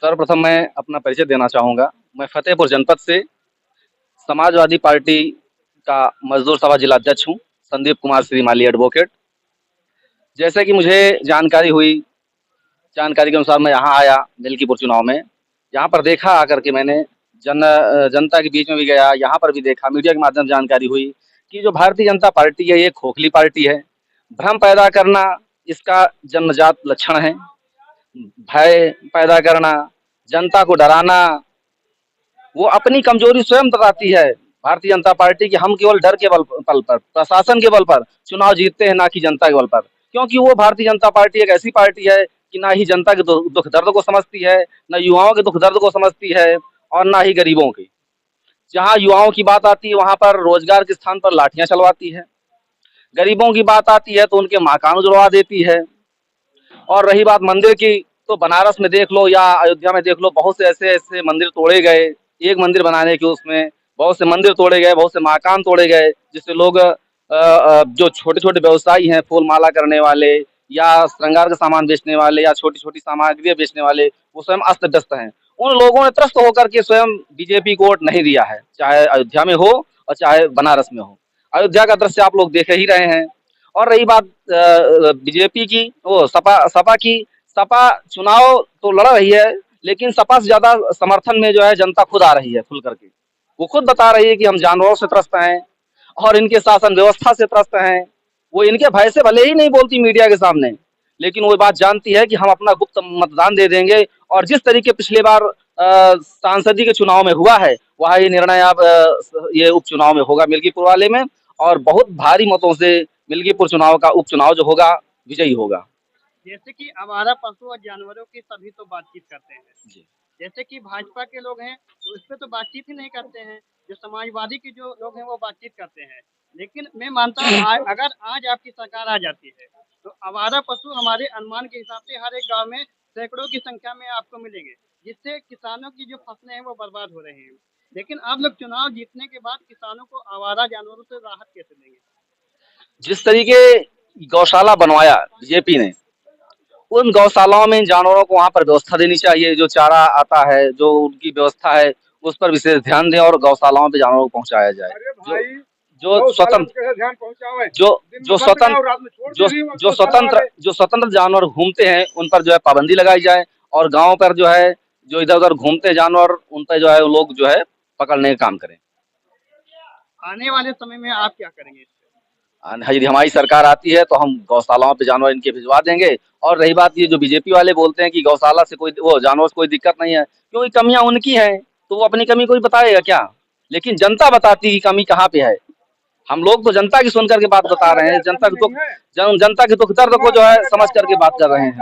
सर्वप्रथम मैं अपना परिचय देना चाहूँगा। मैं फ़तेहपुर जनपद से समाजवादी पार्टी का मज़दूर सभा जिला अध्यक्ष हूँ, संदीप कुमार श्रीमाली एडवोकेट। जैसे कि मुझे जानकारी हुई, जानकारी के अनुसार मैं यहाँ आया मिल्कीपुर चुनाव में। यहाँ पर देखा आकर के मैंने जनता के बीच में भी गया, यहाँ पर भी देखा, मीडिया के माध्यम से जानकारी हुई कि जो भारतीय जनता पार्टी है, ये खोखली पार्टी है। भ्रम पैदा करना इसका जन्मजात लक्षण है। भय पैदा करना, जनता को डराना, वो अपनी कमजोरी स्वयं बताती है भारतीय जनता पार्टी की। हम केवल डर के बल पर, प्रशासन के बल पर चुनाव जीतते हैं, ना कि जनता के बल पर। क्योंकि वो भारतीय जनता पार्टी एक ऐसी पार्टी है कि ना ही जनता के दुख दर्द को समझती है, ना युवाओं के दुख दर्द को समझती है, और ना ही गरीबों की। जहाँ युवाओं की बात आती है वहां पर रोजगार के स्थान पर लाठियां चलवाती है, गरीबों की बात आती है तो उनके मकान उजड़वा देती है। और रही बात मंदिर की, तो बनारस में देख लो या अयोध्या में देख लो, बहुत से ऐसे ऐसे मंदिर तोड़े गए। एक मंदिर बनाने के उसमें बहुत से मंदिर तोड़े गए, बहुत से मकान तोड़े गए, जिससे लोग जो छोटे छोटे व्यवसायी हैं, फूल माला करने वाले या श्रृंगार का सामान बेचने वाले या छोटी छोटी सामग्रियां बेचने वाले, वो स्वयं अस्त व्यस्त हैं। उन लोगों ने त्रस्त होकर के स्वयं बीजेपी को वोट नहीं दिया है, चाहे अयोध्या में हो और चाहे बनारस में हो। अयोध्या का दृश्य आप लोग देख ही रहे हैं। और रही बात बीजेपी की, वो सपा सपा की, सपा चुनाव तो लड़ रही है, लेकिन सपा से ज्यादा समर्थन में जो है जनता खुद आ रही है खुल करके। वो खुद बता रही है कि हम जानवरों से त्रस्त हैं और इनके शासन व्यवस्था से त्रस्त हैं। वो इनके भय से भले ही नहीं बोलती मीडिया के सामने, लेकिन वो बात जानती है कि हम अपना गुप्त मतदान दे देंगे। और जिस तरीके पिछले बार सांसदीय के चुनाव में हुआ है, वह ये निर्णय अब ये उपचुनाव में होगा मिल्कीपुर वाले में, और बहुत भारी मतों से मिल्कीपुर चुनाव का उपचुनाव जो होगा विजयी होगा। जैसे कि आवारा पशु और जानवरों की सभी तो बातचीत करते हैं। जी। जैसे कि भाजपा के लोग हैं तो इस पे तो बातचीत ही नहीं करते हैं। जो समाजवादी के जो लोग हैं वो बातचीत करते हैं। लेकिन मैं मानता हूँ अगर आज आपकी सरकार आ जाती है तो आवारा पशु हमारे अनुमान के हिसाब से हर एक गांव में सैकड़ों की संख्या में आपको मिलेंगे, जिससे किसानों की जो फसलें हैं वो बर्बाद हो रही हैं। लेकिन आप लोग चुनाव जीतने के बाद किसानों को आवारा जानवरों से राहत कैसे देंगे? जिस तरीके गौशाला बनवाया बीजेपी ने, उन गौशालाओं में इन जानवरों को वहां पर व्यवस्था देनी चाहिए। जो चारा आता है, जो उनकी व्यवस्था है, उस पर विशेष ध्यान दें और गौशालाओं पे जानवरों को पहुंचाया जाए। जो जो स्वतंत्र जो स्वतंत्र जानवर घूमते हैं उन पर जो है पाबंदी लगाई जाए, और गांव पर जो है जो इधर उधर घूमते जानवर, उन पर जो है लोग जो है पकड़ने का काम करें। आने वाले समय में आप क्या करेंगे? यदि हमारी सरकार आती है तो हम गौशालाओं पे जानवर इनके भिजवा देंगे। और रही बात ये जो बीजेपी वाले बोलते हैं कि गौशाला से कोई वो जानवर से कोई दिक्कत नहीं है, क्योंकि कमियां उनकी हैं, तो वो अपनी कमी कोई बताएगा क्या? लेकिन जनता बताती है कमी कहाँ पे है। हम लोग तो जनता की सुन करके बात बता रहे हैं, जनता के दुख दर्द को जो है समझ करके बात कर रहे हैं।